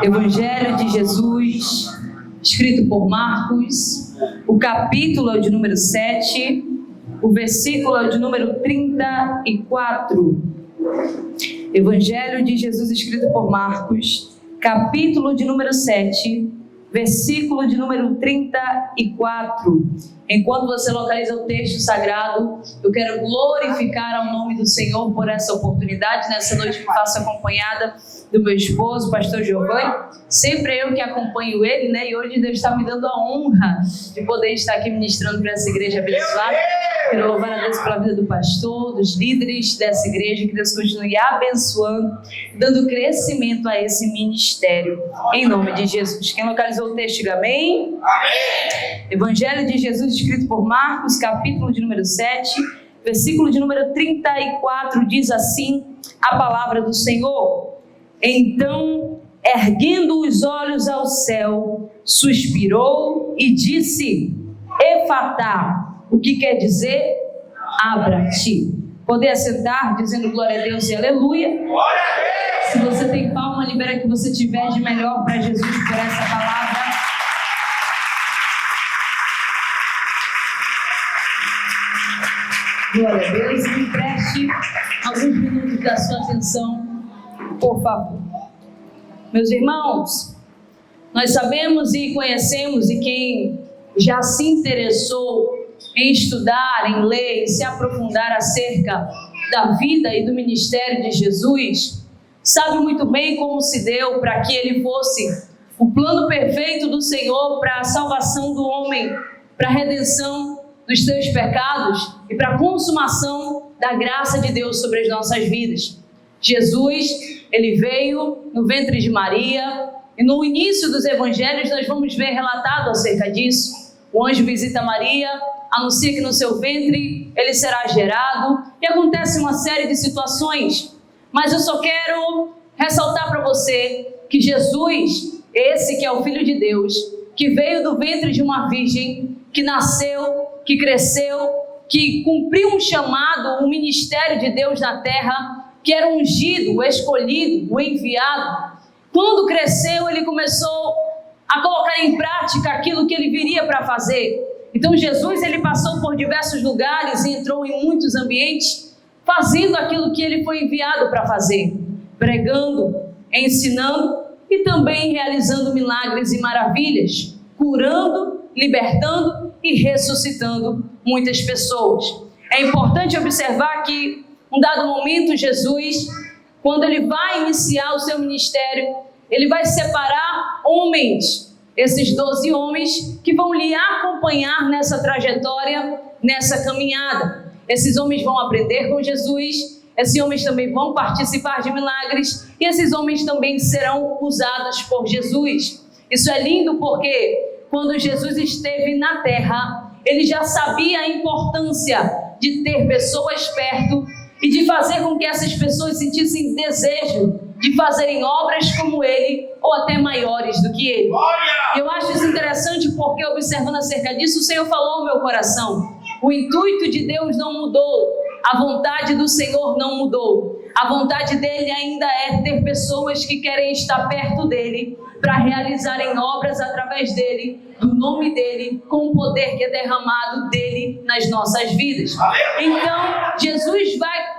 Evangelho de Jesus, escrito por Marcos, o capítulo é o de número 7, o versículo é o de número 34. Evangelho de Jesus, escrito por Marcos, capítulo de número 7, versículo de número 34. Enquanto você localiza o texto sagrado, eu quero glorificar ao nome do Senhor por essa oportunidade. Nessa noite me faço acompanhada do meu esposo, pastor Giovanni. Sempre eu que acompanho ele, né? E hoje Deus está me dando a honra de poder estar aqui ministrando para essa igreja abençoada. Quero louvar a Deus pela vida do pastor, dos líderes dessa igreja. Que Deus continue abençoando, dando crescimento a esse ministério. Em nome de Jesus. Quem localizou o texto, diga amém. Amém. Evangelho de Jesus, escrito por Marcos, capítulo de número 7, versículo de número 34, diz assim a palavra do Senhor. Então, erguendo os olhos ao céu, suspirou e disse: Efatá, o que quer dizer? Abra-te. Poder assentar, dizendo glória a Deus e aleluia. Glória a Deus! Se você tem palma, libera que você tiver de melhor para Jesus por essa palavra. Glória a Deus. Me preste alguns minutos da sua atenção, por favor. Meus irmãos, nós sabemos e conhecemos, e quem já se interessou em estudar, em ler e se aprofundar acerca da vida e do ministério de Jesus, sabe muito bem como se deu para que ele fosse o plano perfeito do Senhor para a salvação do homem, para a redenção dos seus pecados e para a consumação da graça de Deus sobre as nossas vidas. Jesus, ele veio no ventre de Maria, e no início dos evangelhos nós vamos ver relatado acerca disso. O anjo visita Maria, anuncia que no seu ventre ele será gerado, e acontece uma série de situações. Mas eu só quero ressaltar para você que Jesus, esse que é o Filho de Deus, que veio do ventre de uma virgem, que nasceu, que cresceu, que cumpriu um chamado, um ministério de Deus na terra, que era ungido, o escolhido, o enviado. Quando cresceu, ele começou a colocar em prática aquilo que ele viria para fazer. Então Jesus, ele passou por diversos lugares e entrou em muitos ambientes, fazendo aquilo que ele foi enviado para fazer, pregando, ensinando e também realizando milagres e maravilhas, curando, libertando e ressuscitando muitas pessoas. É importante observar que, em um dado momento, Jesus, quando ele vai iniciar o seu ministério, ele vai separar homens, esses 12 homens que vão lhe acompanhar nessa trajetória, nessa caminhada. Esses homens vão aprender com Jesus, esses homens também vão participar de milagres e esses homens também serão usados por Jesus. Isso é lindo porque quando Jesus esteve na terra, ele já sabia a importância de ter pessoas perto e de fazer com que essas pessoas sentissem desejo de fazerem obras como ele ou até maiores do que ele. E eu acho isso interessante porque, observando acerca disso, o Senhor falou ao meu coração. O intuito de Deus não mudou, a vontade do Senhor não mudou. A vontade dele ainda é ter pessoas que querem estar perto dele para realizarem obras através dele, do nome dele, com o poder que é derramado dele nas nossas vidas. Então, Jesus vai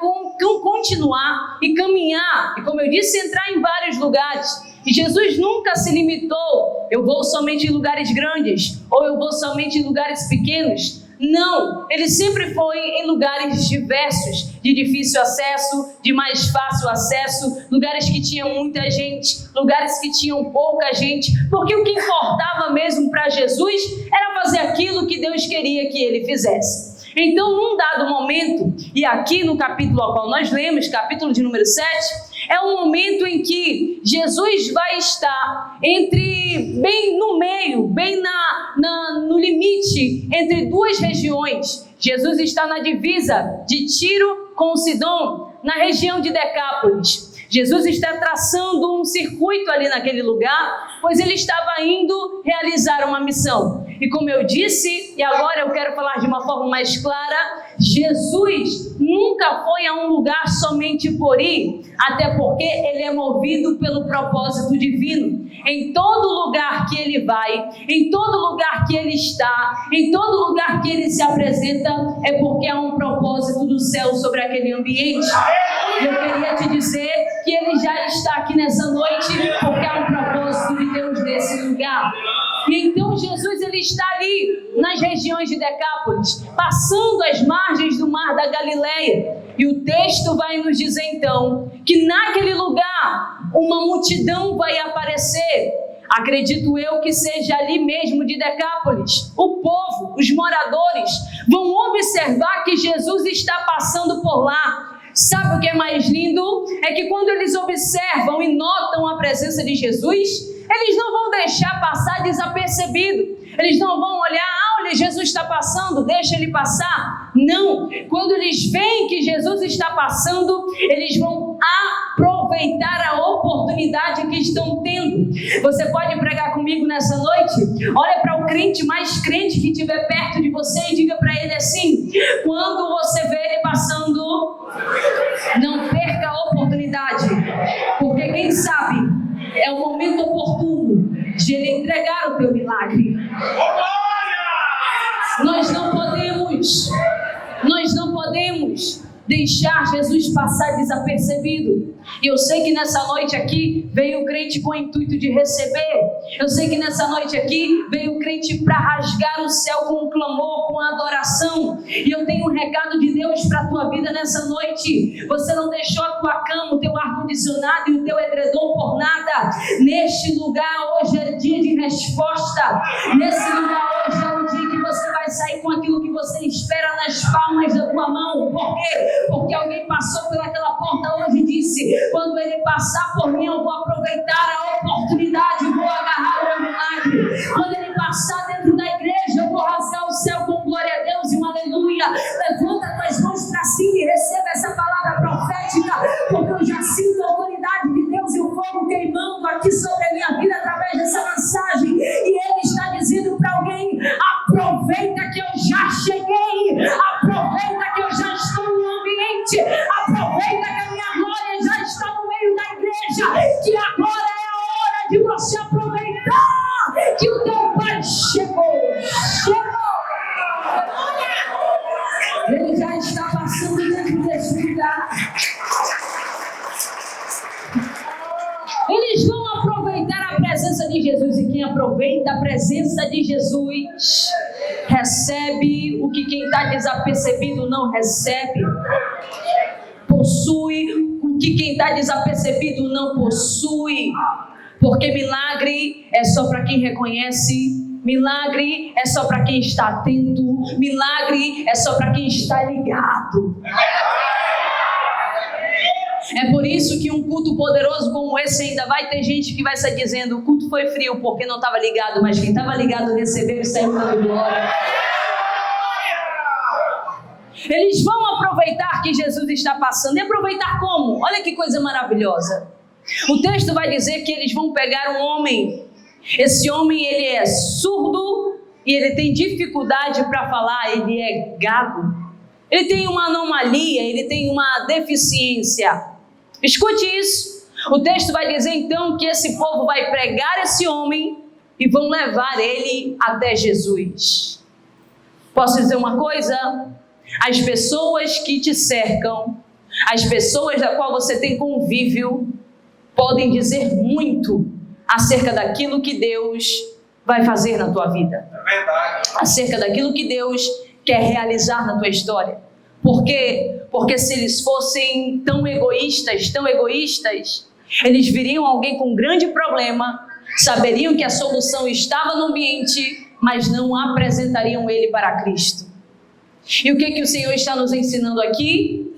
continuar e caminhar, e como eu disse, entrar em vários lugares. E Jesus nunca se limitou, eu vou somente em lugares grandes, ou eu vou somente em lugares pequenos. Não, ele sempre foi em lugares diversos, de difícil acesso, de mais fácil acesso, lugares que tinham muita gente, lugares que tinham pouca gente, porque o que importava mesmo para Jesus era fazer aquilo que Deus queria que ele fizesse. Então, num dado momento, e aqui no capítulo ao qual nós lemos, capítulo de número 7, é um momento em que Jesus vai estar bem no meio, bem no limite entre duas regiões. Jesus está na divisa de Tiro com Sidom, na região de Decápolis. Jesus está traçando um circuito ali naquele lugar, pois ele estava indo realizar uma missão. E como eu disse, e agora eu quero falar de uma forma mais clara, Jesus nunca foi a um lugar somente por ir, até porque ele é movido pelo propósito divino. Em todo lugar que ele vai, em todo lugar que ele está, em todo lugar que ele se apresenta, é porque há um propósito do céu sobre aquele ambiente. Eu queria te dizer que ele já está aqui nessa noite porque há um propósito de Deus nesse lugar. E então Jesus ele está ali nas regiões de Decápolis, passando as margens do mar da Galileia. E o texto vai nos dizer então que naquele lugar uma multidão vai aparecer. Acredito eu que seja ali mesmo de Decápolis. O povo, os moradores, vão observar que Jesus está passando por lá. Sabe o que é mais lindo? É que quando eles observam e notam a presença de Jesus, eles não vão deixar passar desapercebido. Eles não vão olhar, olha, Jesus está passando, deixa ele passar. Não, quando eles veem que Jesus está passando, eles vão aproveitar a oportunidade que estão tendo. Você pode pregar comigo nessa noite? Olha para o crente mais crente que estiver perto de você e diga para ele assim: quando você vê ele passando, não perca a oportunidade, porque quem sabe é o momento oportuno de ele entregar o teu milagre. Nós não podemos deixar Jesus passar desapercebido. E eu sei que nessa noite aqui veio o crente com o intuito de receber. Eu sei que nessa noite aqui veio o crente para rasgar o céu com um clamor, com a adoração. E eu tenho um recado de Deus para a tua vida nessa noite. Você não deixou a tua cama, o teu ar-condicionado e o teu edredom por nada. Neste lugar hoje é dia de resposta. Nesse lugar hoje é o dia que você vai sair com aquilo que você espera nas palmas da tua mão. Por quê? Porque alguém passou pelaquela porta hoje e disse: quando ele passar por mim, eu vou aproveitar a oportunidade, vou agarrar o meu milagre. Quando ele passar dentro da igreja, eu vou rasgar o céu com glória a Deus e um aleluia. Levanta tuas mãos para cima e receba essa palavra profética, porque eu já sinto a autoridade de Deus e o fogo queimando aqui sobre a minha vida através dessa mensagem. E ele está dizendo para alguém: aproveita que eu já cheguei, aproveita que eu já estou no ambiente, aproveita que a minha glória já está no meio da igreja, que agora é a hora de você aproveitar que o teu Pai chegou. Ele já está passando dentro desse lugar. Eles vão aproveitar a presença de Jesus, e quem aproveita a presença de Jesus recebe o que quem está desapercebido não recebe, possui o que quem está desapercebido não possui, porque milagre é só para quem reconhece, milagre é só para quem está atento, milagre é só para quem está ligado. É por isso que um culto poderoso como esse ainda vai ter gente que vai estar dizendo: o culto foi frio porque não estava ligado, mas quem estava ligado recebeu e saiu da glória. Eles vão aproveitar que Jesus está passando. E aproveitar como? Olha que coisa maravilhosa. O texto vai dizer que eles vão pegar um homem. Esse homem, ele é surdo e ele tem dificuldade para falar, ele é gago. Ele tem uma anomalia, ele tem uma deficiência. Escute isso. O texto vai dizer então que esse povo vai pregar esse homem e vão levar ele até Jesus. Posso dizer uma coisa? As pessoas que te cercam, as pessoas da qual você tem convívio, podem dizer muito acerca daquilo que Deus vai fazer na tua vida. É verdade. Acerca daquilo que Deus quer realizar na tua história. Por quê? Porque se eles fossem tão egoístas, eles viriam alguém com um grande problema, saberiam que a solução estava no ambiente, mas não apresentariam ele para Cristo. E o que o Senhor está nos ensinando aqui?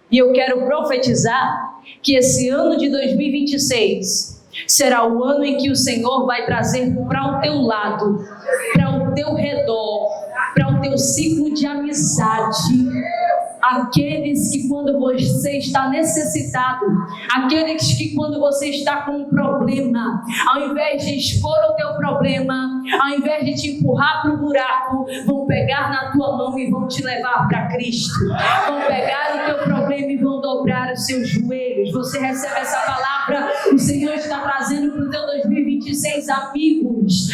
E eu quero profetizar que esse ano de 2026 será o ano em que o Senhor vai trazer para o teu lado, para o teu redor, para o teu ciclo de amizade, Aqueles que quando você está necessitado, aqueles que quando você está com um problema, ao invés de expor o teu problema, ao invés de te empurrar para o buraco, vão pegar na tua mão e vão te levar para Cristo. Vão pegar o teu problema e vão dobrar os seus joelhos. Você recebe essa palavra, o Senhor está trazendo para o teu 2026 amigos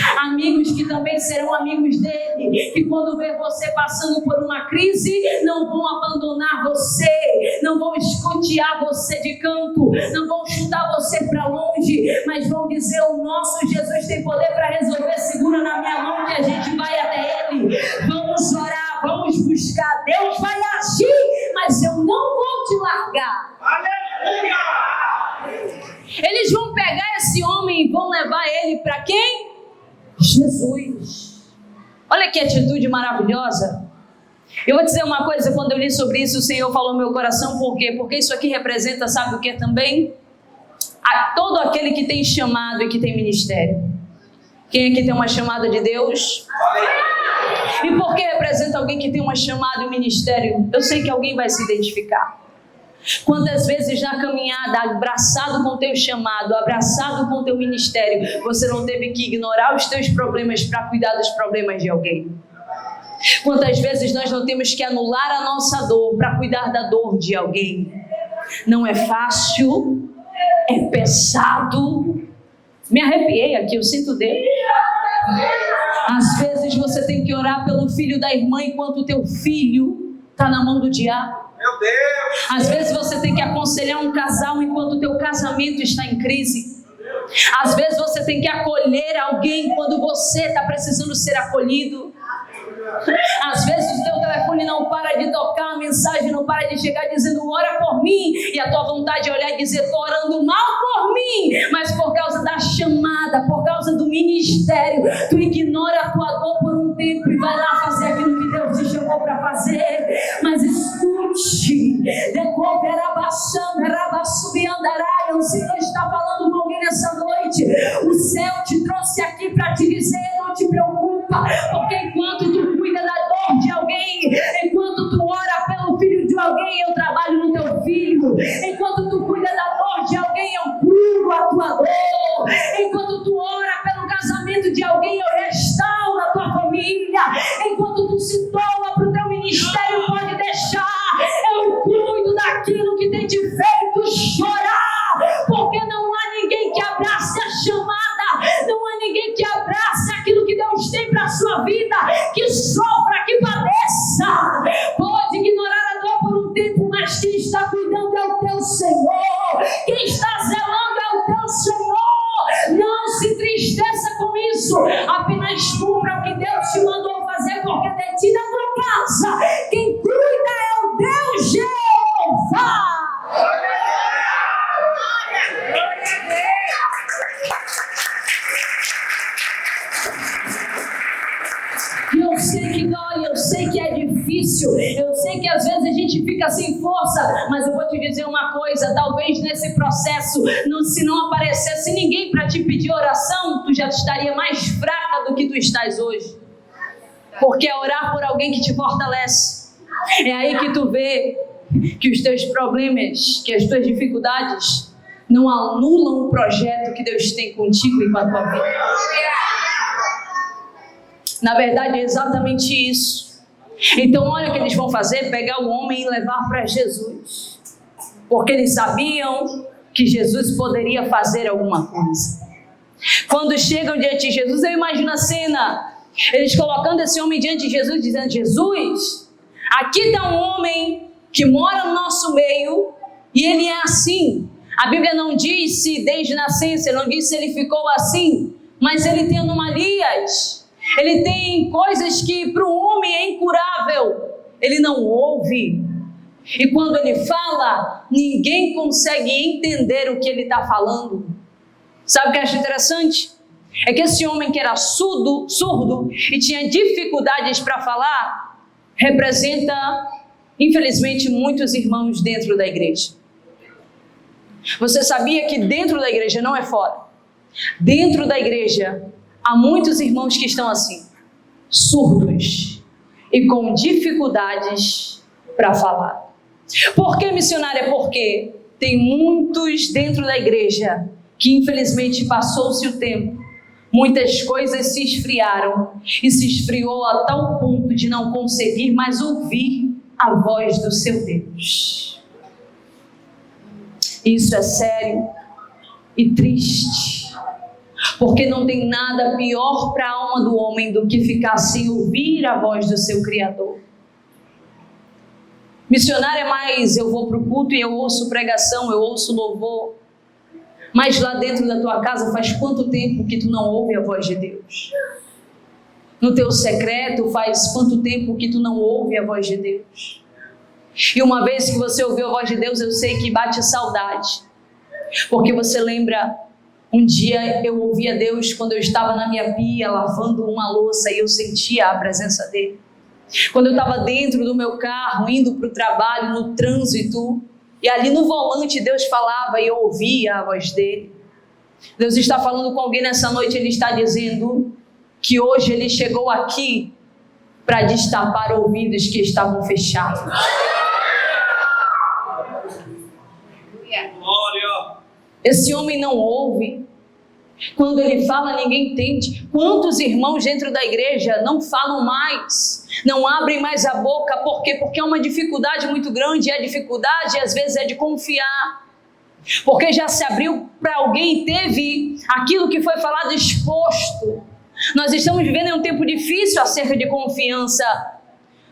que também serão amigos dele, que quando ver você passando por uma crise, não vão abandonar você, não vão escantear você de canto, não vão chutar você para longe, mas vão dizer: o nosso Jesus tem poder para resolver, segura na minha mão que a gente vai até ele. Vamos orar, vamos buscar, Deus vai agir, mas eu não vou te largar. Aleluia! Eles vão pegar esse homem e vão levar ele para quem? Jesus. Olha que atitude maravilhosa. Eu vou dizer uma coisa, quando eu li sobre isso, o Senhor falou no meu coração, por quê? Porque isso aqui representa, sabe o que também? Todo aquele que tem chamado e que tem ministério. Quem aqui tem uma chamada de Deus? E por que representa alguém que tem uma chamada e um ministério? Eu sei que alguém vai se identificar. Quantas vezes na caminhada, abraçado com o teu chamado, abraçado com o teu ministério, você não teve que ignorar os teus problemas para cuidar dos problemas de alguém? Quantas vezes nós não temos que anular a nossa dor para cuidar da dor de alguém? Não é fácil, é pesado. Me arrepiei aqui, eu sinto Deus. Às vezes você tem que orar pelo filho da irmã enquanto o teu filho está na mão do diabo. Meu Deus! Às vezes você tem que aconselhar um casal enquanto o teu casamento está em crise. Às vezes você tem que acolher alguém quando você está precisando ser acolhido. Às vezes o teu telefone não para de tocar, a mensagem não para de chegar dizendo: ora por mim, e a tua vontade é olhar e dizer: estou orando mal por mim, mas por causa da chamada, por causa do ministério, tu ignora a tua dor por um tempo e vai lá fazer aquilo que Deus te chamou para fazer. Mas escute, o Senhor está falando com alguém nessa noite. O céu te trouxe aqui para te dizer: não te preocupa, porque enquanto tu cuida da dor de alguém, enquanto tu ora pelo filho de alguém, eu trabalho no teu filho. Enquanto tu cuida da dor de alguém, eu curo a tua dor. Enquanto tu ora pelo casamento de alguém, eu restauro a tua família. Enquanto tu se doa para o teu ministério, pode deixar, eu cuido daquilo que tem te feito chorar, porque não há ninguém que abrace a chamada, não há ninguém que abrace aquilo que Deus tem para a sua vida, que sofra, que padeça. Pode ignorar a dor por um tempo, mas quem está cuidando é o teu Senhor, quem está zelando é o teu Senhor. Não se entristeça com isso, apenas cumpra o que Deus te mandou fazer, porque de ti na tua casa quem cuida é o Deus Jeová. Eu sei que dói, eu sei que é difícil, eu sei que às vezes a gente fica sem força, mas eu vou te dizer uma coisa: talvez nesse processo, se não aparecesse ninguém para te pedir oração, tu já estaria mais fraca do que tu estás hoje, porque é orar por alguém que te fortalece. É aí que tu vê que os teus problemas, que as tuas dificuldades não anulam o projeto que Deus tem contigo e com a tua vida. Na verdade é exatamente isso. Então olha o que eles vão fazer: pegar o homem e levar para Jesus, porque eles sabiam que Jesus poderia fazer alguma coisa. Quando chegam diante de Jesus, eu imagino a cena, eles colocando esse homem diante de Jesus, dizendo: Jesus, aqui está um homem que mora no nosso meio e ele é assim. A Bíblia não diz se desde nascença, não diz se ele ficou assim, mas ele tem anomalias. Ele tem coisas que para o homem é incurável. Ele não ouve. E quando ele fala, ninguém consegue entender o que ele está falando. Sabe o que eu acho interessante? É que esse homem que era surdo e tinha dificuldades para falar, representa, infelizmente, muitos irmãos dentro da igreja. Você sabia que dentro da igreja, não é fora, dentro da igreja, há muitos irmãos que estão assim, surdos e com dificuldades para falar. Por que missionária? Porque tem muitos dentro da igreja que infelizmente passou-se o tempo, muitas coisas se esfriaram e se esfriou a tal ponto de não conseguir mais ouvir a voz do seu Deus. Isso é sério e triste, porque não tem nada pior para a alma do homem do que ficar sem ouvir a voz do seu Criador. Missionária, mas eu vou para o culto e eu ouço pregação, eu ouço louvor. Mas lá dentro da tua casa faz quanto tempo que tu não ouve a voz de Deus? No teu secreto faz quanto tempo que tu não ouve a voz de Deus? E uma vez que você ouviu a voz de Deus, eu sei que bate saudade. Porque você lembra, um dia eu ouvia Deus quando eu estava na minha pia lavando uma louça e eu sentia a presença dele. Quando eu estava dentro do meu carro, indo para o trabalho, no trânsito, e ali no volante Deus falava e eu ouvia a voz dele. Deus está falando com alguém nessa noite, Ele está dizendo que hoje Ele chegou aqui para destapar ouvidos que estavam fechados. Esse homem não ouve. Quando ele fala, ninguém entende. Quantos irmãos dentro da igreja não falam mais, não abrem mais a boca? Por quê? Porque é uma dificuldade muito grande, e a dificuldade às vezes é de confiar. Porque já se abriu para alguém, teve aquilo que foi falado exposto. Nós estamos vivendo em um tempo difícil acerca de confiança,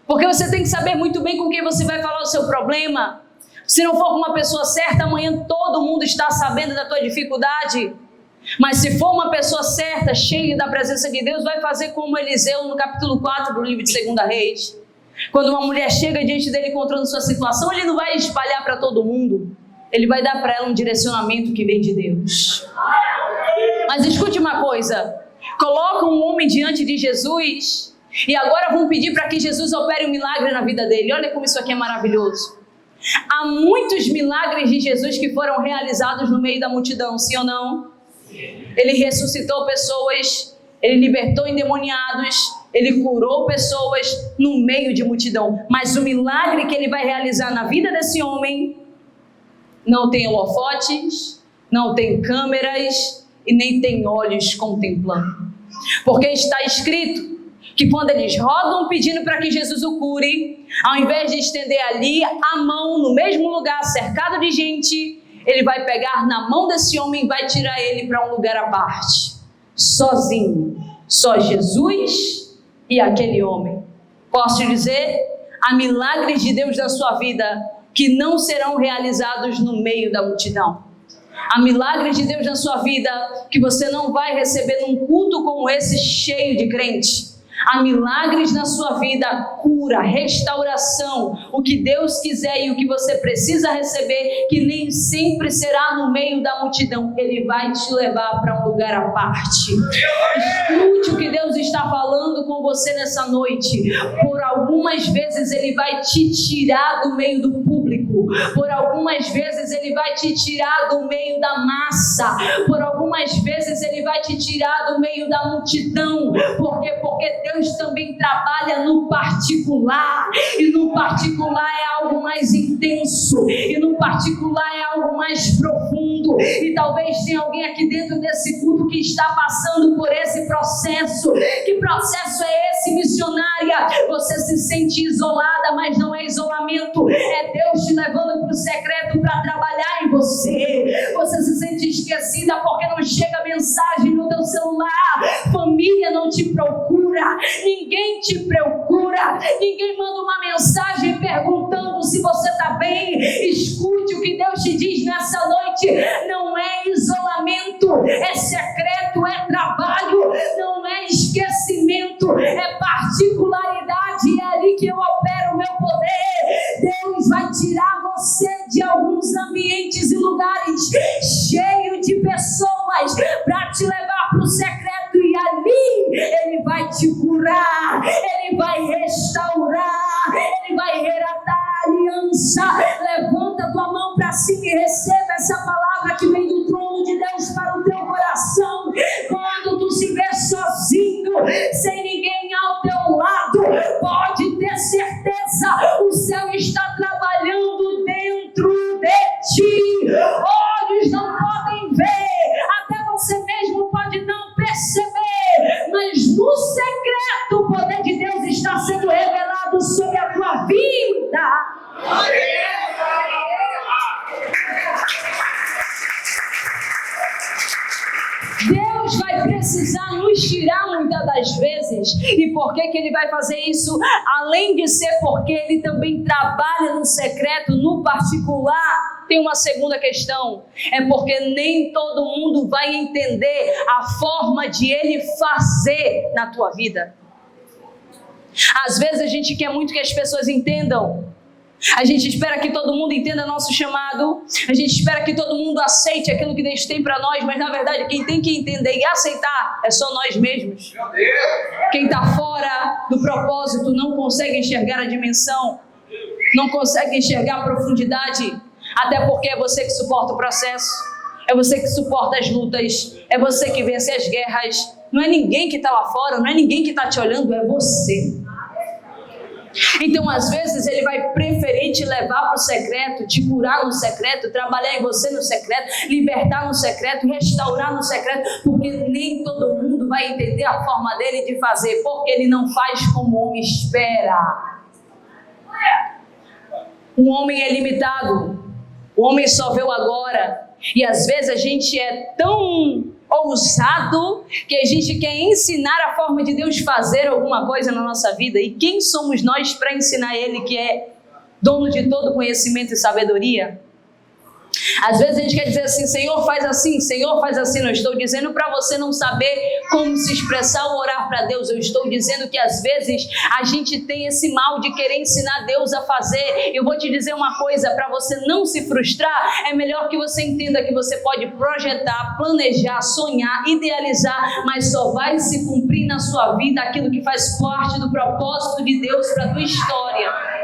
porque você tem que saber muito bem com quem você vai falar o seu problema. Se não for com uma pessoa certa, amanhã todo mundo está sabendo da tua dificuldade. Mas se for uma pessoa certa, cheia da presença de Deus, vai fazer como Eliseu no capítulo 4 do livro de 2 Reis. Quando uma mulher chega diante dele contando sua situação, ele não vai espalhar para todo mundo. Ele vai dar para ela um direcionamento que vem de Deus. Mas escute uma coisa. Coloca um homem diante de Jesus e agora vão pedir para que Jesus opere um milagre na vida dele. Olha como isso aqui é maravilhoso. Há muitos milagres de Jesus que foram realizados no meio da multidão, sim ou não? Ele ressuscitou pessoas, ele libertou endemoniados, ele curou pessoas no meio de multidão. Mas o milagre que ele vai realizar na vida desse homem não tem holofotes, não tem câmeras e nem tem olhos contemplando. Porque está escrito que quando eles rodam pedindo para que Jesus o cure, ao invés de estender ali a mão no mesmo lugar cercado de gente, ele vai pegar na mão desse homem e vai tirar ele para um lugar à parte, sozinho, só Jesus e aquele homem. Posso te dizer, há milagres de Deus na sua vida que não serão realizados no meio da multidão. Há milagres de Deus na sua vida que você não vai receber num culto como esse cheio de crentes. Há milagres na sua vida, cura, restauração, o que Deus quiser e o que você precisa receber, que nem sempre será no meio da multidão. Ele vai te levar para um lugar à parte. Escute o que Deus está falando com você nessa noite. Por algumas vezes Ele vai te tirar do meio do público. Por algumas vezes Ele vai te tirar do meio da massa. Por algumas vezes Ele vai te tirar do meio da multidão. Por quê? Porque Deus também trabalha no particular, e no particular é algo mais intenso, e no particular é algo mais profundo. E talvez tenha alguém aqui dentro desse culto que está passando por esse processo. Que processo é esse, missionária? Você se sente isolada, mas não é isolamento, é Deus te levando para o secreto para trabalhar em você. Você se sente esquecida porque não chega mensagem no teu celular, família não te procura, ninguém te procura, ninguém manda uma mensagem perguntando se você está bem. Escute o que Deus te diz nessa noite: não é isolamento, é secreto, é trabalho, não é esquecimento, é particularidade, é ali que eu opero o meu poder. Deus vai tirar você de alguns ambientes e lugares cheios de pessoas para te levar para o secreto, e ali Ele vai te curar, Ele vai restaurar, Ele vai reatar a aliança. Levanta tua mão para cima e receba essa palavra que vem do trono de Deus para o teu coração. Quando tu se vê sozinho, sem ninguém ao teu lado, pode ter certeza, o céu está Deus vai precisar nos tirar muitas das vezes. E por que Ele vai fazer isso? Além de ser porque Ele também trabalha no secreto, no particular, tem uma segunda questão. É porque nem todo mundo vai entender a forma de Ele fazer na tua vida. Às vezes a gente quer muito que as pessoas entendam. A gente espera que todo mundo entenda nosso chamado. A gente espera que todo mundo aceite aquilo que Deus tem para nós. Mas na verdade quem tem que entender e aceitar é só nós mesmos. Quem está fora do propósito não consegue enxergar a dimensão, não consegue enxergar a profundidade. Até porque é você que suporta o processo, é você que suporta as lutas, é você que vence as guerras. Não é ninguém que está lá fora, não é ninguém que está te olhando, é você. Então, às vezes, Ele vai preferir te levar para o secreto, te curar no secreto, trabalhar em você no secreto, libertar no secreto, restaurar no secreto, porque nem todo mundo vai entender a forma dele de fazer, porque Ele não faz como o homem espera. O homem é limitado, o homem só vê o agora, e às vezes a gente é tão ousado que a gente quer ensinar a forma de Deus fazer alguma coisa na nossa vida. E quem somos nós para ensinar Ele, que é dono de todo conhecimento e sabedoria? Às vezes a gente quer dizer assim: Senhor, faz assim, Senhor, faz assim. Não estou dizendo para você não saber como se expressar ou orar para Deus. Eu estou dizendo que às vezes a gente tem esse mal de querer ensinar Deus a fazer. Eu vou te dizer uma coisa: para você não se frustrar, é melhor que você entenda que você pode projetar, planejar, sonhar, idealizar, mas só vai se cumprir na sua vida aquilo que faz parte do propósito de Deus para a tua história.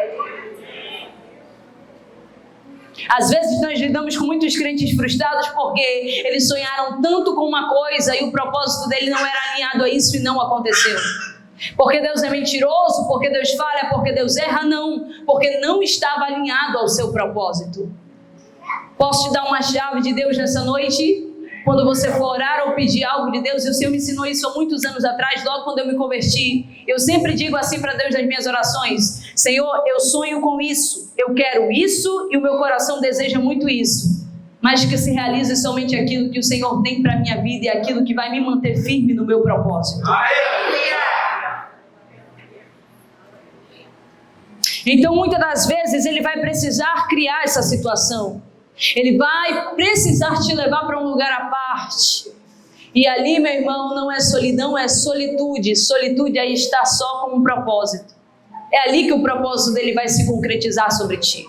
Às vezes nós lidamos com muitos crentes frustrados porque eles sonharam tanto com uma coisa e o propósito dele não era alinhado a isso e não aconteceu. Porque Deus é mentiroso, porque Deus falha, porque Deus erra? Não, porque não estava alinhado ao seu propósito. Posso te dar uma chave de Deus nessa noite? Quando você for orar ou pedir algo de Deus, e o Senhor me ensinou isso há muitos anos atrás, logo quando eu me converti, eu sempre digo assim para Deus nas minhas orações: Senhor, eu sonho com isso, eu quero isso e o meu coração deseja muito isso, mas que se realize somente aquilo que o Senhor tem para a minha vida e aquilo que vai me manter firme no meu propósito. Então muitas das vezes Ele vai precisar criar essa situação. Ele vai precisar te levar para um lugar à parte. E ali, meu irmão, não é solidão, é solitude. Solitude aí está só com um propósito. É ali que o propósito dele vai se concretizar sobre ti.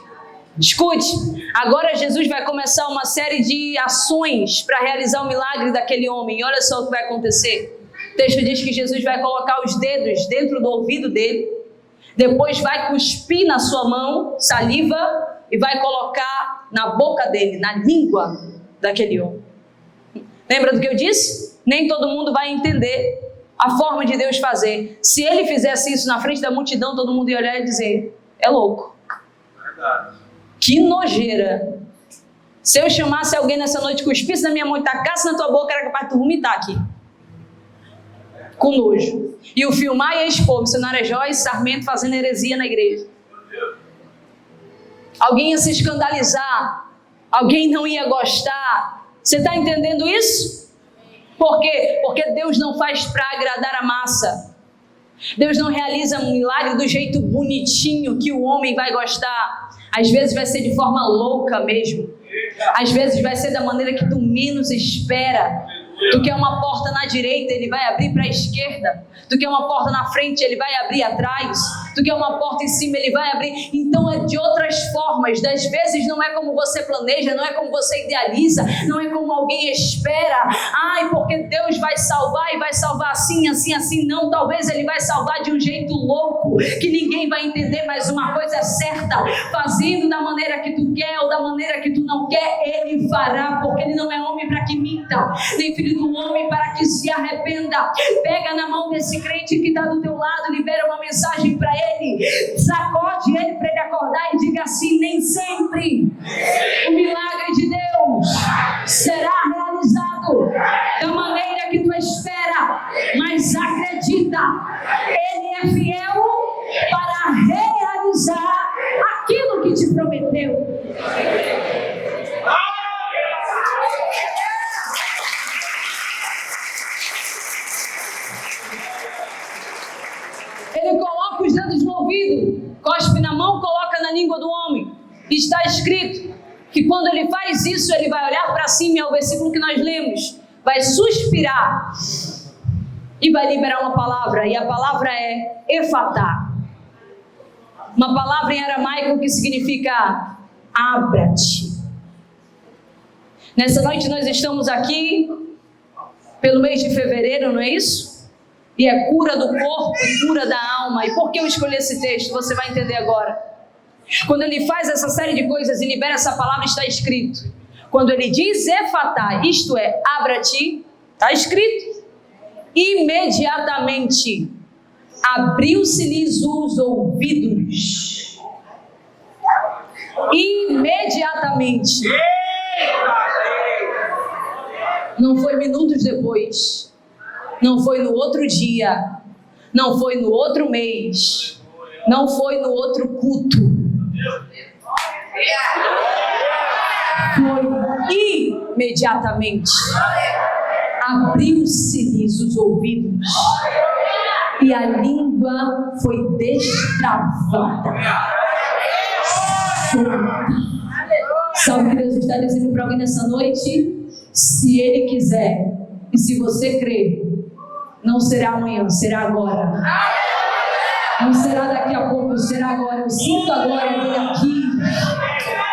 Escute, agora Jesus vai começar uma série de ações para realizar o milagre daquele homem. E olha só o que vai acontecer. O texto diz que Jesus vai colocar os dedos dentro do ouvido dele, depois vai cuspir na sua mão saliva e vai colocar na boca dele, na língua daquele homem. Lembra do que eu disse? Nem todo mundo vai entender a forma de Deus fazer. Se Ele fizesse isso na frente da multidão, todo mundo ia olhar e dizer: é louco. Verdade. Que nojeira. Se eu chamasse alguém nessa noite, cuspisse na minha mão e tacasse na tua boca, era capaz de tu vomitar aqui. Com nojo. E o filmar e expor, missionária Joyce Sarmento fazendo heresia na igreja. Alguém ia se escandalizar, alguém não ia gostar. Você está entendendo isso? Por quê? Porque Deus não faz para agradar a massa. Deus não realiza um milagre do jeito bonitinho que o homem vai gostar. Às vezes vai ser de forma louca mesmo. Às vezes vai ser da maneira que tu menos espera. Tu quer uma porta na direita, Ele vai abrir para a esquerda. Tu quer uma porta na frente, Ele vai abrir atrás. Tu quer uma porta em cima, Ele vai abrir. Então é de outras formas. Das vezes não é como você planeja, não é como você idealiza, não é como alguém espera. Ai, porque Deus vai salvar e vai salvar assim, assim, assim. Não, talvez Ele vai salvar de um jeito louco, que ninguém vai entender, mas uma coisa é certa: fazendo da maneira que tu quer ou da maneira que tu não quer, Ele fará, porque Ele não é homem para que minta, nem filho do homem para que se arrependa. Pega na mão desse crente que está do teu lado, libera uma mensagem para ele, sacode ele para ele acordar e diga assim: nem sempre o milagre de Deus será realizado da maneira que tu espera, mas acredita, Ele é fiel para realizar aquilo que te prometeu. Ele coloca os dedos no ouvido, cospe na mão, coloca na língua do homem. Está escrito que quando ele faz isso, ele vai olhar para cima, é o versículo que nós lemos, vai suspirar e vai liberar uma palavra, e a palavra é efatá. Uma palavra em aramaico que significa abra-te. Nessa noite nós estamos aqui pelo mês de fevereiro, não é isso? E é cura do corpo e cura da alma. E por que eu escolhi esse texto? Você vai entender agora. Quando ele faz essa série de coisas e libera essa palavra, está escrito. Quando ele diz efatá, isto é, abra-te, está escrito. Imediatamente abriu-se-lhes os ouvidos. Imediatamente. Não foi minutos depois, não foi no outro dia, não foi no outro mês, não foi no outro culto. Foi imediatamente. Abriu-se-lhes os ouvidos e a língua foi destravada. Sabe o que Deus está dizendo para alguém nessa noite? Se Ele quiser e se você crer, não será amanhã, será agora. Não será daqui a pouco, será agora. Eu sinto a glória dele aqui.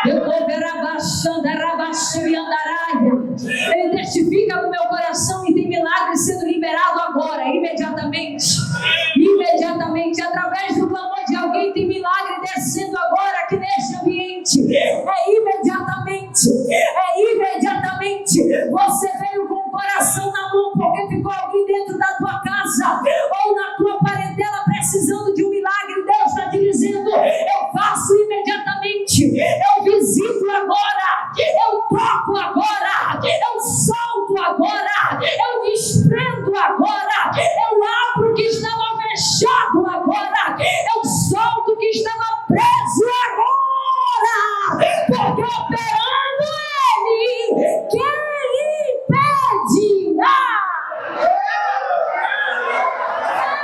Eu estou verabaixando, arabaixando e andaraia. Ele testifica no meu coração e tem milagre sendo liberado agora, imediatamente. Imediatamente, através do clamor de alguém, tem milagre descendo agora aqui neste ambiente. É imediatamente. É imediatamente. Você veio com o coração na mão porque ficou alguém dentro da tua casa ou na tua parentela precisando de um milagre. Deus está te dizendo: eu faço imediatamente. Eu visito agora. Eu toco agora. Eu solto agora. Eu desprendo agora. Eu abro o que estava fechado agora. Eu solto o que estava preso agora. Porque operando Ele, quem impedirá?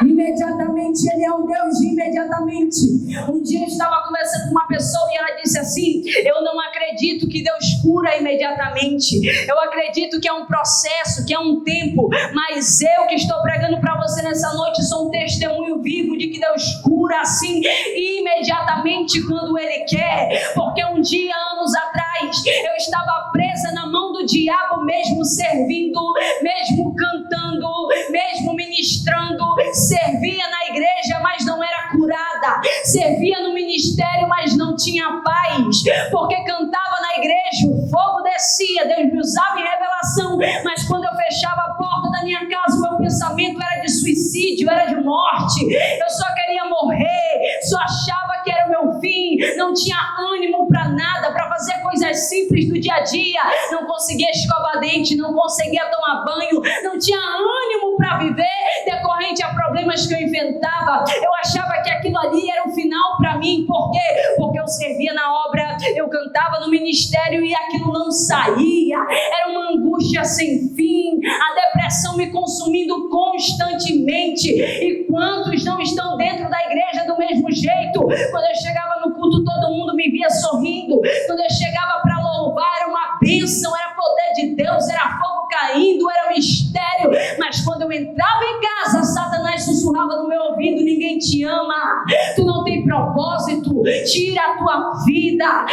Imediatamente, Ele é um Deus de imediatamente. Um dia eu estava conversando com uma pessoa e ela disse assim: eu não acredito que Deus cura imediatamente. Eu acredito que é um processo, que é um tempo. Mas eu que estou pregando para você nessa noite sou um testemunho vivo de que Deus cura assim imediatamente quando Ele quer. Porque um dia, anos atrás, eu estava presa na mão do diabo, mesmo servindo, mesmo cantando, mesmo ministrando. Servia na igreja, mas não era curada. Servia no ministério, mas não tinha paz. Porque cantava na igreja, o fogo descia, Deus me usava em revelação. Mas quando eu fechava a porta da minha casa, o meu pensamento era de suicídio, era de morte. Eu só queria morrer, só achava que era o meu fim. Não tinha ânimo para nada, para fazer coisas simples do dia a dia. Não conseguia escovar dente, não conseguia tomar banho. Não tinha ânimo para viver, decorrente a problemas que eu inventava. Eu achava que aquilo ali era o final para mim. Por quê? Porque eu servia na obra, eu cantava no ministério e aquilo não saía. Era uma angústia sem fim, a depressão me consumindo constantemente. E quantos não estão dentro da igreja do mesmo jeito? Quando eu chegava no culto, todo mundo me via sorrindo. Quando eu chegava para louvar, era uma bênção, era poder de Deus, era fogo caindo, era mistério. Mas quando eu entrava em casa, Satanás sussurrava no meu ouvido: ninguém te ama, tu não tem propósito, tira a tua vida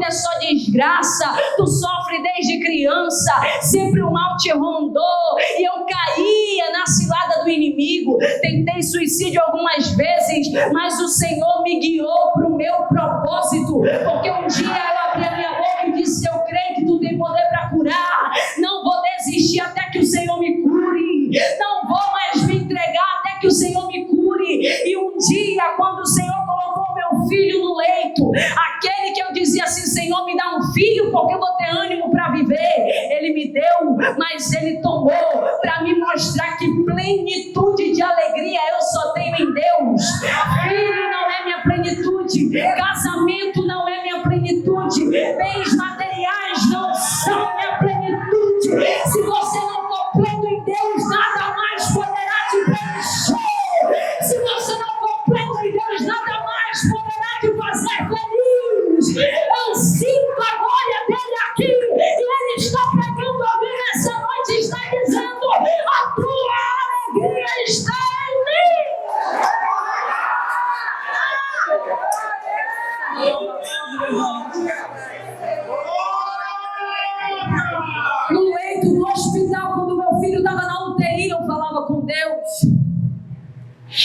é só desgraça, tu sofre desde criança, sempre o mal te rondou. E eu caía na cilada do inimigo. Tentei suicídio algumas vezes, mas o Senhor me guiou para o meu propósito. Porque um dia eu abri a minha boca e disse: eu creio que tu tem poder para curar. Não vou desistir até que o Senhor me cure. Não vou mais me entregar até que o Senhor me cure. E um dia, quando o Senhor colocou meu filho no leito, aquele que eu dizia assim: Senhor, me dá um filho porque eu vou ter ânimo para viver, Ele me deu, mas Ele tomou para me mostrar que plenitude de alegria eu só tenho em Deus. Filho não é minha plenitude, casamento não é minha plenitude, bens materiais não são minha plenitude. Se você não for pleno em Deus, nada mais poderá te preencher. Se você não for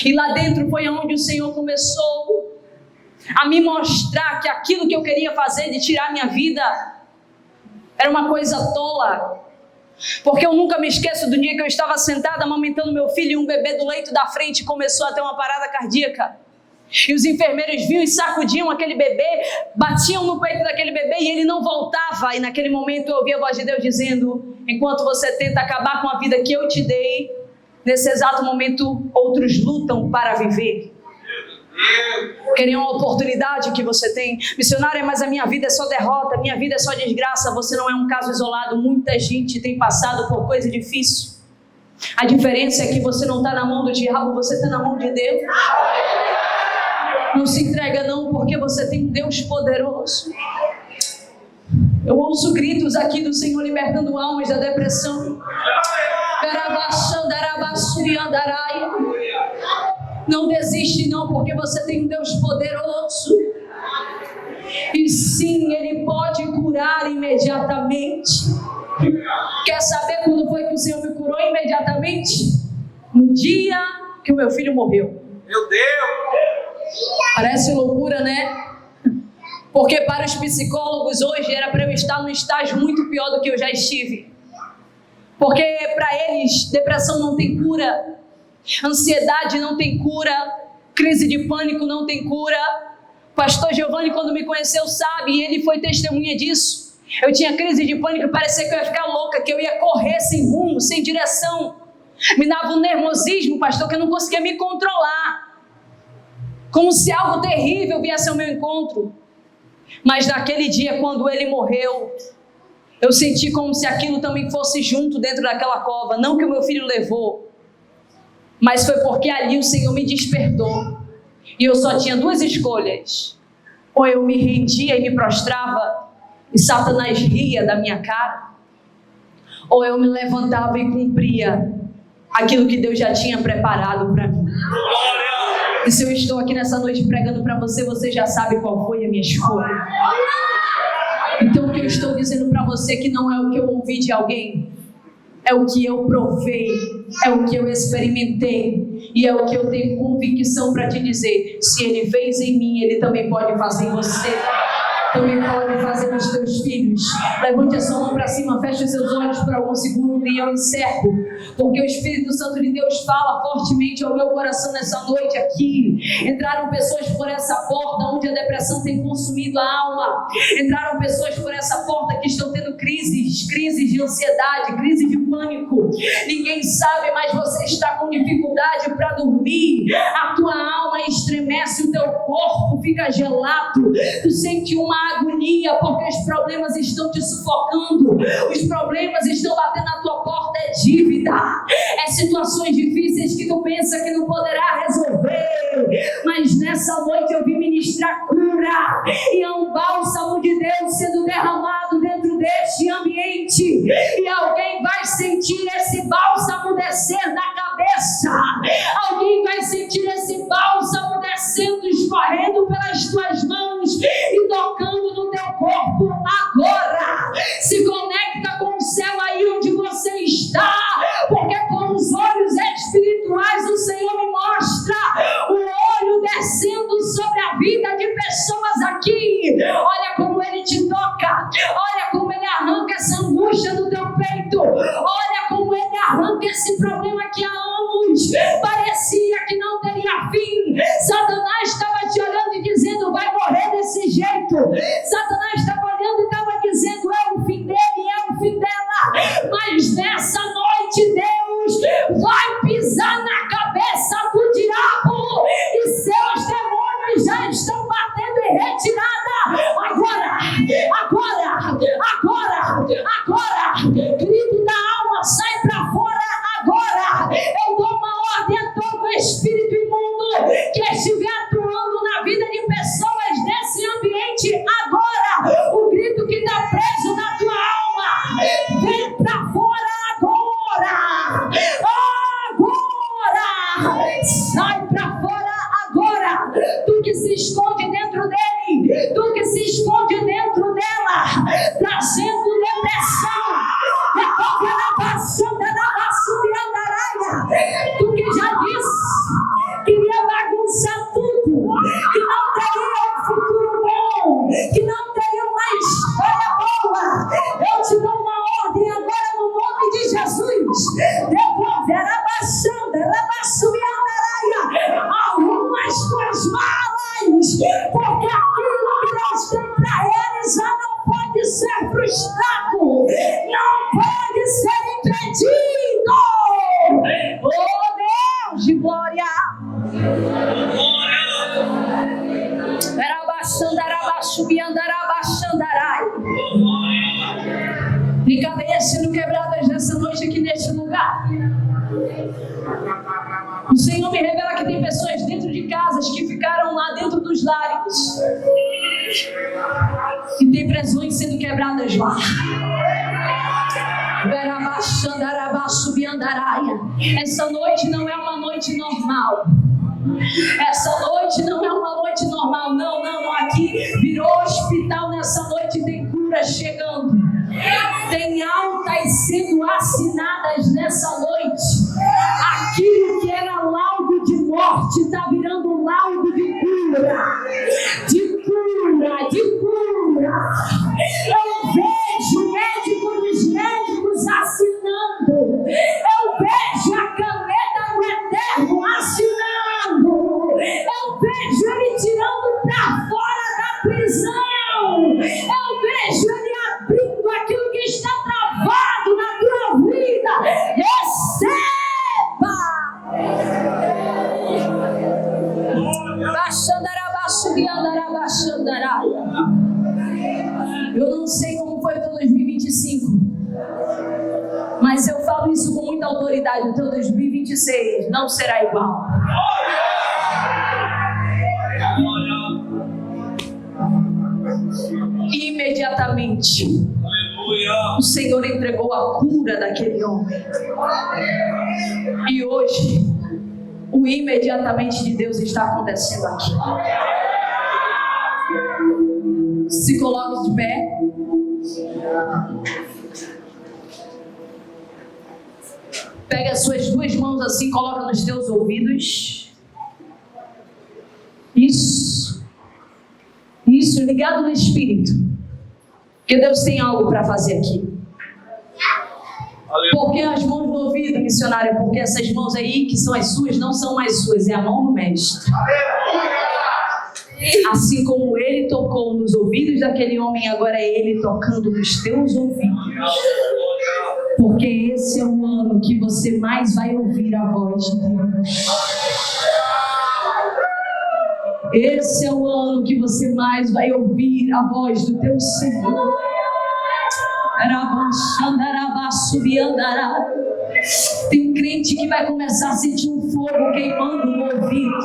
E lá dentro foi onde o Senhor começou a me mostrar que aquilo que eu queria fazer de tirar minha vida era uma coisa tola. Porque eu nunca me esqueço do dia que eu estava sentada amamentando meu filho e um bebê do leito da frente começou a ter uma parada cardíaca. E os enfermeiros vinham e sacudiam aquele bebê, batiam no peito daquele bebê e ele não voltava. E naquele momento eu ouvi a voz de Deus dizendo: enquanto você tenta acabar com a vida que eu te dei, nesse exato momento outros lutam para viver. Querem uma oportunidade que você tem. Missionária, mas a minha vida é só derrota, a minha vida é só desgraça. Você não é um caso isolado. Muita gente tem passado por coisa difícil. A diferença é que você não está na mão do diabo, você está na mão de Deus. Não se entrega não, porque você tem um Deus poderoso. Eu ouço gritos aqui do Senhor libertando almas da depressão. Não desiste não, porque você tem um Deus poderoso. E sim, Ele pode curar imediatamente. Quer saber quando foi que o Senhor me curou imediatamente? No dia que o meu filho morreu. Meu Deus! Parece loucura, né? Porque para os psicólogos hoje era para eu estar num estágio muito pior do que eu já estive. Porque para eles depressão não tem cura, ansiedade não tem cura, crise de pânico não tem cura. Pastor Giovanni, quando me conheceu, sabe, e ele foi testemunha disso. Eu tinha crise de pânico, parecia que eu ia ficar louca, que eu ia correr sem rumo, sem direção. Me dava um nervosismo, pastor, que eu não conseguia me controlar. Como se algo terrível viesse ao meu encontro. Mas naquele dia, quando ele morreu, eu senti como se aquilo também fosse junto dentro daquela cova. Não que o meu filho levou, mas foi porque ali o Senhor me despertou. E eu só tinha duas escolhas. Ou eu me rendia e me prostrava, e Satanás ria da minha cara. Ou eu me levantava e cumpria aquilo que Deus já tinha preparado para mim. E se eu estou aqui nessa noite pregando para você, você já sabe qual foi a minha escolha. Então o que eu estou dizendo para você que não é o que eu ouvi de alguém, é o que eu provei, é o que eu experimentei e é o que eu tenho convicção para te dizer. Se Ele fez em mim, Ele também pode fazer em você. Também pode fazer nos teus filhos. Levante a sua mão para cima, feche os seus olhos por algum segundo e eu encerro, porque o Espírito Santo de Deus fala fortemente ao meu coração nessa noite aqui. Entraram pessoas por essa porta onde a depressão tem consumido a alma. Entraram pessoas por essa porta que estão tendo crises de ansiedade, crises de pânico. Ninguém sabe, mas você está com dificuldade para dormir. A tua alma estremece, o teu corpo fica gelado. Tu sente uma agonia porque os problemas estão te sufocando, os problemas estão batendo na tua porta. É dívida, é situações difíceis que tu pensa que não poderá resolver, mas nessa noite eu vim ministrar cura e é um bálsamo de Deus sendo derramado dentro deste ambiente e alguém vai sentir esse bálsamo descer na cabeça, alguém vai sentir esse bálsamo descendo, escorrendo pelas tuas mãos e tocando no teu corpo agora. Se conecta com o céu aí onde você está, porque com os olhos espirituais o Senhor me mostra o olho descendo sobre a vida de pessoas aqui. Olha como Ele te toca, olha como Ele arranca essa angústia do teu peito, olha como Ele arranca esse problema que há anos parecia que não teria fim. Satanás estava te olhando e dizendo: vai morrer desse jeito. Satanás estava olhando e estava dizendo: é o fim dele, é o fim dela. Mas nessa noite Deus vai pisar na cabeça do diabo e seus demônios já estão batendo em retirada. Agora, grito da alma, sai pra fora agora. Eu dou uma ordem a todo espírito imundo que estiver atuando na vida de pessoas nesse ambiente agora. O grito que está preso na tua alma, vem pra fora agora. Agora! O Senhor me revela que tem pessoas dentro de casas que ficaram lá dentro dos lares. E tem prisões sendo quebradas lá. Essa noite não é uma noite normal. Essa noite não é uma noite normal. Não. Aqui virou hospital nessa noite. Tem cura chegando. Tem altas sendo assinadas nessa noite. Aquilo que era laudo de morte está virando laudo de cura. De cura, de cura. Eu vejo o médico dos médicos assinando. Eu vejo a caneta do Eterno assinando. Eu vejo ele tirando para fora da prisão. Eu vejo ele abrindo aquilo que está travado na tua vida. Receba! Eu não sei como foi o teu 2025, mas eu falo isso com muita autoridade. O teu 2026 não será igual. Imediatamente o Senhor entregou a cura daquele homem. E hoje o imediatamente de Deus está acontecendo aqui. Se coloque de pé. Pega as suas duas mãos assim, coloca nos teus ouvidos. Isso, ligado no Espírito. Porque Deus tem algo para fazer aqui. Por que as mãos no ouvido, missionária? Porque essas mãos aí, que são as suas, não são mais suas, é a mão do Mestre. Assim como ele tocou nos ouvidos daquele homem, agora é ele tocando nos teus ouvidos. Porque esse é o ano que você mais vai ouvir a voz de Deus. Esse é o ano que você mais vai ouvir a voz do teu Senhor. Tem crente que vai começar a sentir um fogo queimando no ouvido.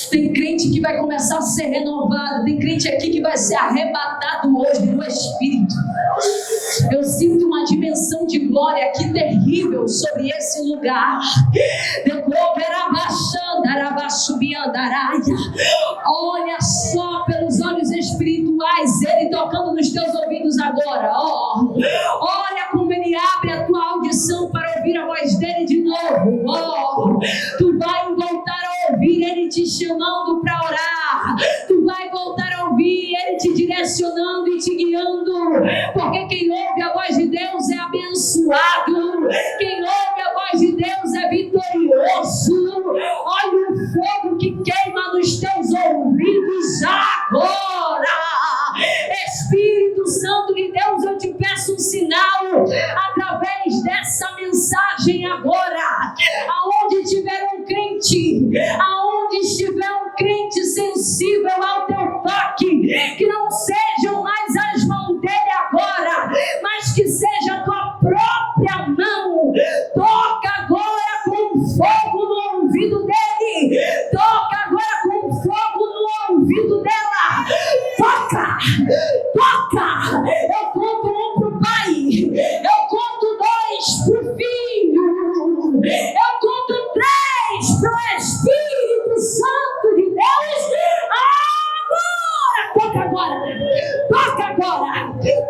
Tem crente que vai começar a ser renovado. Tem crente aqui que vai ser arrebatado hoje no Espírito. Eu sinto uma dimensão de glória aqui terrível sobre esse lugar. Olha só pelos olhos espirituais, ele tocando nos teus ouvidos agora. Olha como ele abre a tua audição para ouvir a voz dele de novo. Tu vai voltar a ouvir ele te chamando para orar. Tu vai voltar a ouvir ele te direcionando e te guiando. Porque quem ouve a voz de Deus é abençoado. Quem ouve a voz de Deus é vitorioso. Olha o fogo que queima nos teus ouvidos agora. Espírito Santo de Deus, eu te peço um sinal através dessa mensagem agora. Aonde tiver um crente, aonde estiver um crente sensível ao teu toque, que não sejam mais as mãos dele agora, mas que seja a tua própria mão. Toca agora com fogo no ouvido dele. Toca agora com fogo no ouvido dela. Toca, toca. Eu conto 1 pro pai, eu conto 2 pro filho, eu conto 3 pro Espírito Santo de Deus. Agora, toca agora, toca agora,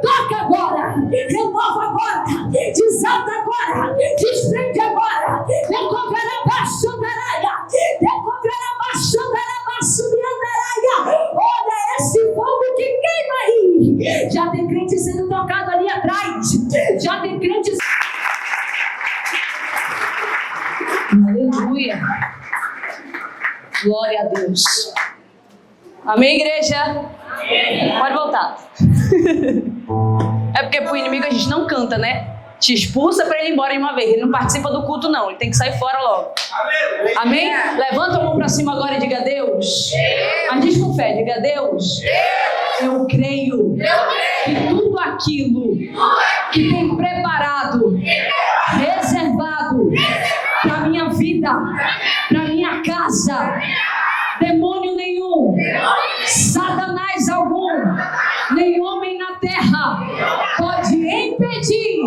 toca agora, renova agora, desata agora, desprende agora, decoverá baixo da aranha, decoverá baixo da aranha. Olha esse fogo que queima aí. Já tem crente sendo tocado ali atrás, já tem crente. Aleluia. Glória a Deus. Amém, igreja? Pode voltar. É porque pro inimigo a gente não canta, né? Te expulsa para ele ir embora de uma vez. Ele não participa do culto, não. Ele tem que sair fora logo. Amém? Levanta a mão para cima agora e diga: Deus. Mas diz com fé, diga: Deus. Eu creio que tudo aquilo que tem preparado para minha casa, demônio nenhum, Satanás algum, nem homem na terra pode impedir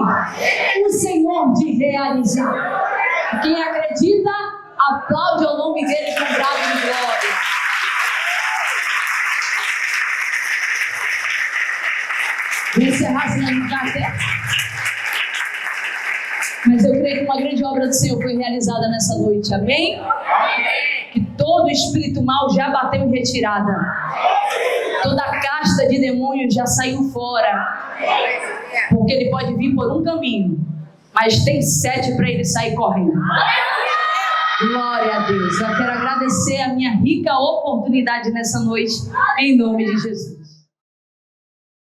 o Senhor de realizar. Quem acredita, aplaude o nome dele com brado de glória. Vou encerrar, senão não dá até. Mas eu creio que uma grande obra do Senhor foi realizada nessa noite, amém? Que todo espírito mal já bateu em retirada, toda a casta de demônios já saiu fora, porque ele pode vir por um caminho, mas tem 7 para ele sair correndo. Glória a Deus. Eu quero agradecer a minha rica oportunidade nessa noite, em nome de Jesus.